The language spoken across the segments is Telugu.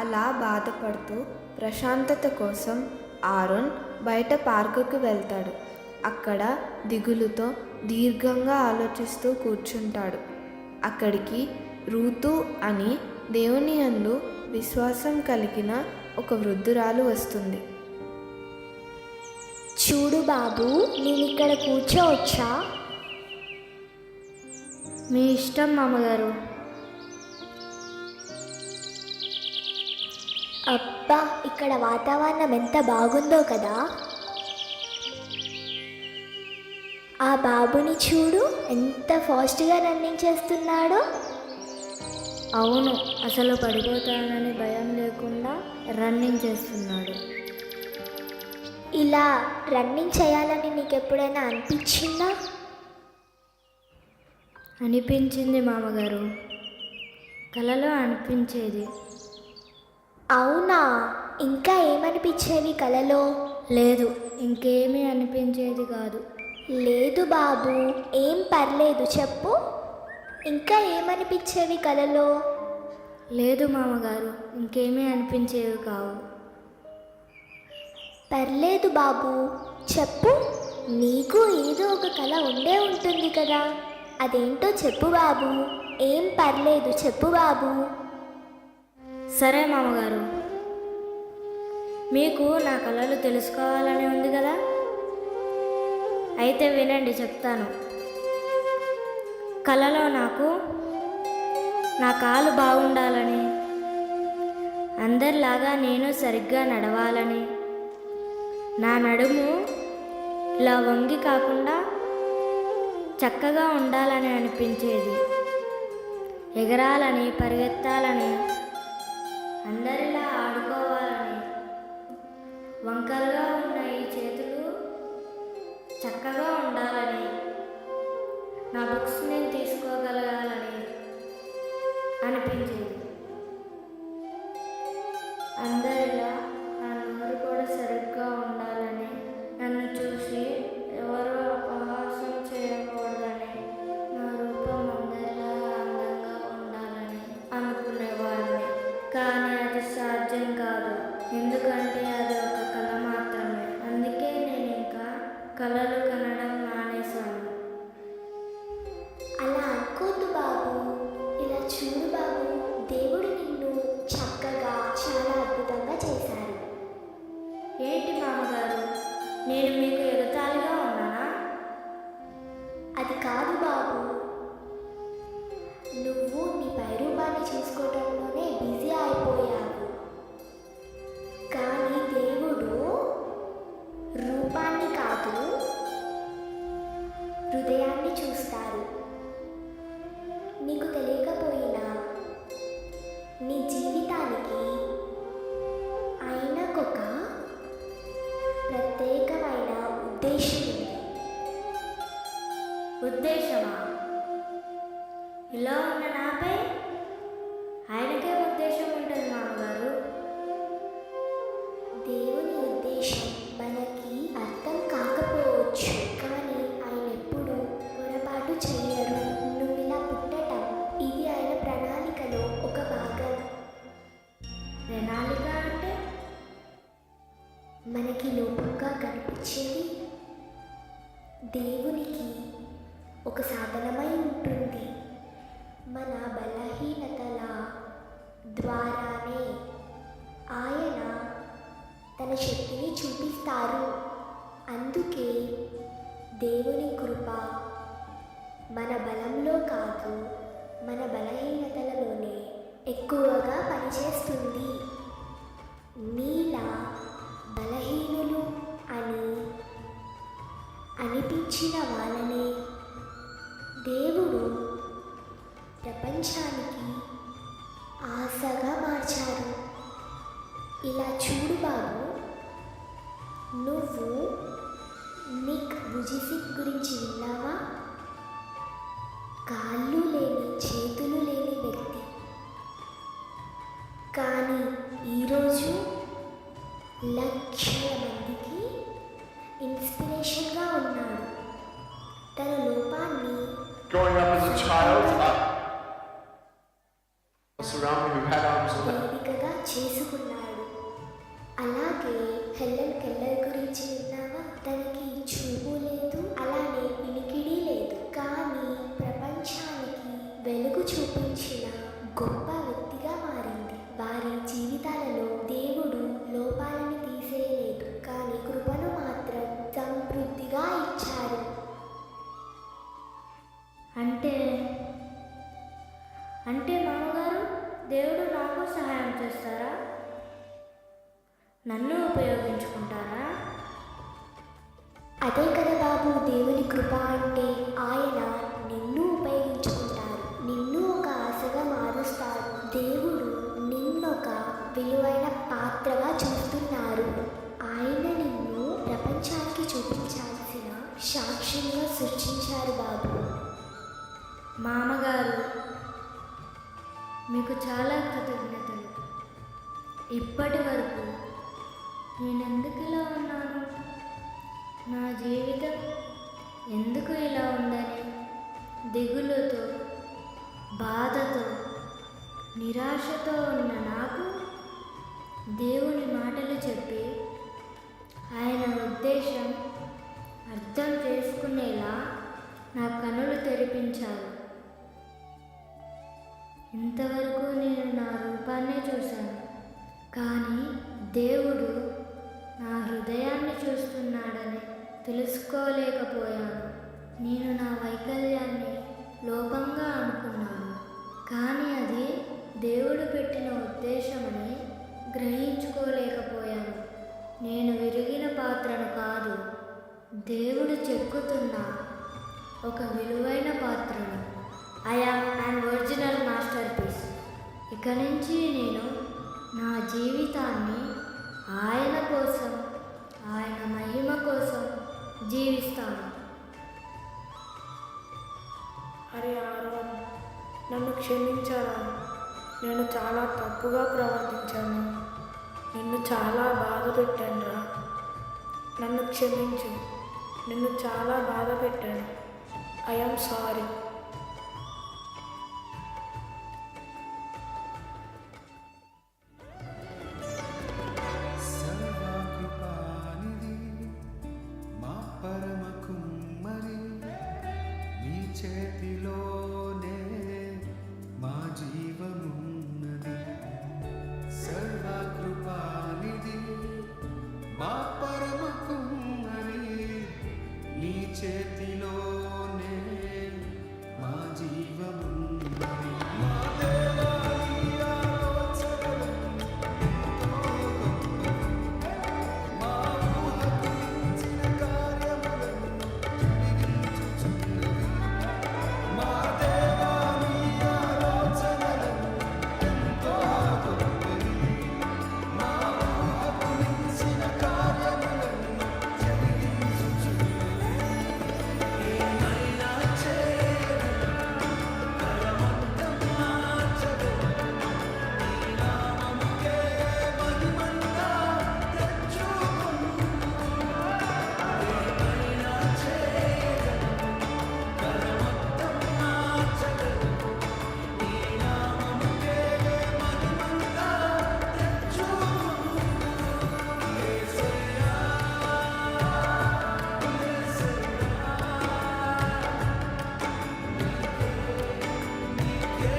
అలా బాధపడుతూ ప్రశాంతత కోసం ఆరోన్ బయట పార్కుకు వెళ్తాడు. అక్కడ దిగులుతో దీర్ఘంగా ఆలోచిస్తూ కూర్చుంటాడు. అక్కడికి రూతు అని దేవుని యందు విశ్వాసం కలిగిన ఒక వృద్ధురాలు వస్తుంది. చూడు బాబు, నేను ఇక్కడ కూర్చోవచ్చా? మీ ఇష్టం మామగారు. అబ్బా, ఇక్కడ వాతావరణం ఎంత బాగుందో కదా. ఆ బాబుని చూడు, ఎంత ఫాస్ట్గా రన్నింగ్ చేస్తున్నాడో. అవును, అసలు పడిపోతానని భయం లేకుండా రన్నింగ్ చేస్తున్నాడు. ఇలా రన్నింగ్ చేయాలని నీకు ఎప్పుడైనా అనిపించిందా? అనిపించింది మామగారు, కలలో అనిపించేది. అవునా? ఇంకా ఏమనిపించేవి కలలో? లేదు, ఇంకేమీ అనిపించేది కాదు. లేదు బాబు, ఏం పర్లేదు, చెప్పు. ఇంకా ఏమనిపించేవి కలలో? లేదు మామగారు, ఇంకేమీ అనిపించేవి కావు. పర్లేదు బాబు, చెప్పు. నీకు ఏదో ఒక కళ ఉండే ఉంటుంది కదా, అదేంటో చెప్పు బాబు. ఏం పర్లేదు, చెప్పు బాబు. సరే మామగారు, మీకు నా కళలు తెలుసుకోవాలని ఉంది కదా, అయితే వినండి, చెప్తాను. కళలో నాకు నా కాలు బాగుండాలని, అందరిలాగా నేను సరిగ్గా నడవాలని, నా నడుము ఇలా వంగి కాకుండా చక్కగా ఉండాలని అనిపించేది. ఎగరాలని, పరిగెత్తాలని, అందరిలా ఆడుకోవాలని, వంకరగా ఉన్న ఈ చేతులు చక్కగా ఉండాలని, నా బుక్స్ నేను తీసుకోగలగాలని అనిపించేది. అందరిలా నా నోరు కూడా సరిగ్గా ఉండాలని, నన్ను చూసి ఎవరో అపహాసం చేయకూడదని, నా రూపం అందరిలా అందంగా ఉండాలని అనుకునేవాడిని. కానీ అది సాధ్యం కాదు, ఎందుకంటే అది ఒక కళ మాత్రమే. అందుకే నేను ఇంకా కళలు కనడం మానేశాను. అలా అనుకోద్దు బాబు. ఇలా చూడు బాబు, దేవుడు నిన్ను చక్కగా చాలా అద్భుతంగా చేశారు. ఏంటి మామగారు, నేను మీకు ఎగతాళిగా ఉన్నానా? అది కాదు బాబు, నువ్వు నీ పైరూపాన్ని చూసుకోవడంలోనే బిజీ అయిపోయావు. కానీ దేవుడు రూపాన్ని కాదు, హృదయాన్ని చూస్తారు. నీకు తెలియకపోయినా నీ జీవితానికి ఆయనకొక ప్రత్యేకమైన ఉద్దేశం ఉంది. ఉద్దేశమా? ఇలా ఉన్న నాపై ఆయనకే ఉద్దేశం ఉంటుంది మామగారు. దేవుని ఉద్దేశం మనకి అర్థం కాకపోవచ్చు, కానీ ఆయన ఎప్పుడు పొరపాటు చేయరు. నువ్వు ఇలా పుట్టటం ఇది ఆయన ప్రణాళికలో ఒక భాగం. ప్రణాళిక అంటే? మనకి లోపంగా కనిపించేది దేవునికి ఒక సాధనమై ఉంటుంది. మన బలహీనతల ద్వారానే ఆయన తన శక్తిని చూపిస్తారు. అందుకే దేవుని కృప మన బలంలో కాదు, మన బలహీనతలలోనే ఎక్కువగా పనిచేస్తుంది. నీలా బలహీనులు అని అనిపించిన వాళ్ళనే దేవుడు ప్రపంచానికి ఆశగా మార్చారు. ఇలా చూడు బాబు, నువ్వు నిక్ బుజిసిక్ గురించి విన్నావా? కాళ్ళు లేని, చేతులు లేని వ్యక్తి, కానీ ఈరోజు లక్షల మందికి ఇన్స్పిరేషన్గా ఉన్నాడు. తన లోపాన్ని Growing up as a child, I was around me who had arms and legs. వేదికగా చేసి అంటే మామగారు దేవుడు నాకు సహాయం చేస్తారా? నన్ను ఉపయోగించుకుంటారా? అదే కదా బాబు దేవుని కృప అంటే. ఆయన నిన్ను ఉపయోగించుకుంటారు, నిన్ను ఒక ఆశగా మారుస్తారు. దేవుడు నిన్నొక విలువైన పాత్రగా చూస్తున్నారు. ఆయన నిన్ను ప్రపంచానికి చూపించాల్సిన సాక్ష్యంగా సృష్టించారు బాబు. మామగారు మీకు చాలా కృతజ్ఞతలు. ఇప్పటి వరకు నేను ఎందుకు ఇలా ఉన్నాను, నా జీవితం ఎందుకు ఇలా ఉందని దిగులుతో, బాధతో, నిరాశతో ఉన్న నాకు దేవుని మాటలు చెప్పి ఆయన ఉద్దేశం అర్థం చేసుకునేలా నా కనులు తెరిపించారు. ఇంతవరకు నేను నా రూపాన్నే చూశాను, కానీ దేవుడు నా హృదయాన్ని చూస్తున్నాడని తెలుసుకోలేకపోయాను. నేను నా వైకల్యాన్ని లోపంగా అనుకున్నాను, కానీ అది దేవుడు పెట్టిన ఉద్దేశమని గ్రహించుకోలేకపోయాను. నేను విరిగిన పాత్రను కాదు, దేవుడు చెక్కుతున్న ఒక విలువైన పాత్రను. I am an original masterpiece. ఇక నుంచి నేను నా జీవితాన్ని ఆయన కోసం, ఆయన మహిమ కోసం జీవిస్తాను. అరే ఆరోన్, నన్ను క్షమించారా? నేను చాలా తప్పుగా ప్రవర్తించాను, నిన్ను చాలా బాధ పెట్టానురా. నన్ను క్షమించు, నిన్ను చాలా బాధ పెట్టాను. I am sorry. సర్వకృపానిధి మా పరమ కుమ్మరి, నీ చేతిలోనే మా జీవమున్నది. సర్వకృపానిధి మా పరమ కుమ్మరి, నీ చేతిలోనే మా జీవమున్నది. మా దేవా, నీ ఆలోచనలు మా ఊహకు మించిన కార్యములను జరిగించుచున్నవి. మా దేవా, నీ ఆలోచనలను ఎంతో గొప్పవి. మా ఊహకు మించిన కార్యములను జరిగించుచున్నవి. ఏమైనా చేయగలవు, పరమంతం మార్చగలవు. నీ నామముకే మహిమంతా తెచ్చుకొను. ఏమైనా చేయగలవు, పరమంతం మార్చగలవు. నీ నామముకే మహిమంతా తెచ్చుకొను. యేసయ్యా, నీకే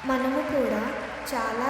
మనము కూడా చాలా